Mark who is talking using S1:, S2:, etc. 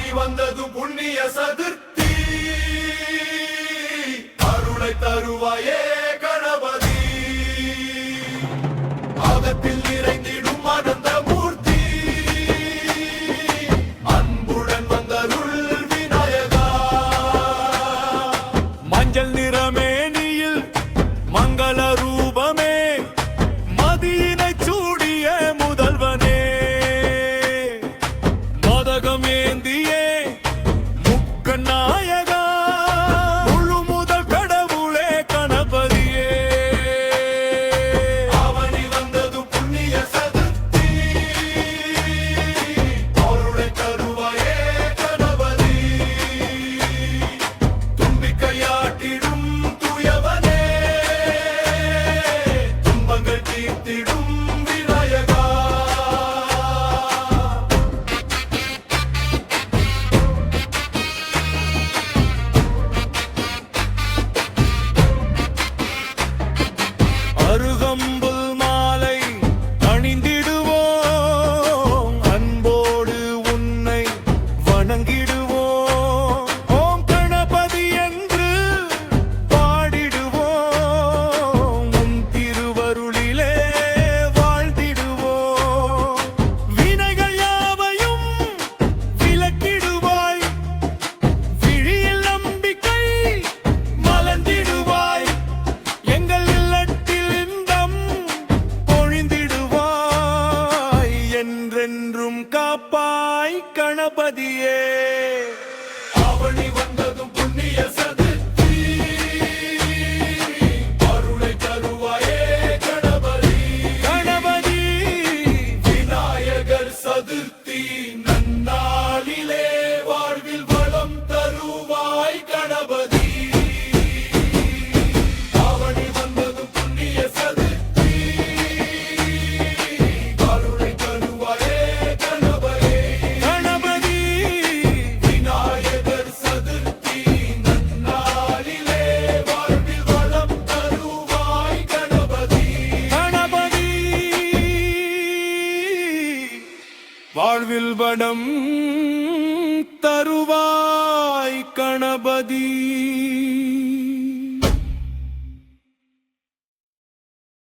S1: ஆவணி வந்தது புண்ணிய சதுர்த்தி அருளை தருவாயே கணபதி அகத்தில் நிறைந்திடும் ஆனந்த மூர்த்தி அன்புடன் வந்தருள் விநாயகா மஞ்சள் நிறமேனியில் மங்கள ரூபமே மதியினை சூடிய முதல்வனே மதகமேந்தியே முக்கநாயகா முழு முதல் கடவுளே கணபதியே ஆவணி வந்தது புண்ணிய சதுர்த்தி அருளை தருவாயே கணபதி தும்பிக்கையாட்டிடும் தூயவனே துன்பங்கள் தீர்த்திடும் விநாயகா அருகம்புல் மாலை அணிந்திடுவோம் அன்போடு உன்னை வணங்கிடுவோம் ஓம் கணபதி என்று பாடிடுவோம் உன் திருவருளிலே வாழ்ந்திடுவோம் வினைகள் யாவையும் விலக்கிடுவாய் விழியில் நம்பிக்கை மலர்ந்திடுவாய் எங்கள் இல்லத்தில் இன்பம் பொழிந்திடுவாய் என்றென்றும் காப்பாய் கணபதியே ஆவணி வந்ததும் புண்ணிய சதுர்த்தி அருளை தருவாயே கணபதி கணபதி விநாயகர் சதுர்த்தி நன்னாளிலே வாழ்வில் வளம் தருவாய் கணபதி ஆவணி வந்தது புண்ணிய சதுர்த்தி அருளை தருவாயே கணபதி கணபதி விநாயகர் சதுர்த்தி நன்னாளிலே வாழ்வில் வளம் தருவாய் கணபதி கணபதி வாழ்வில் வளம் தருவாய் கணபதி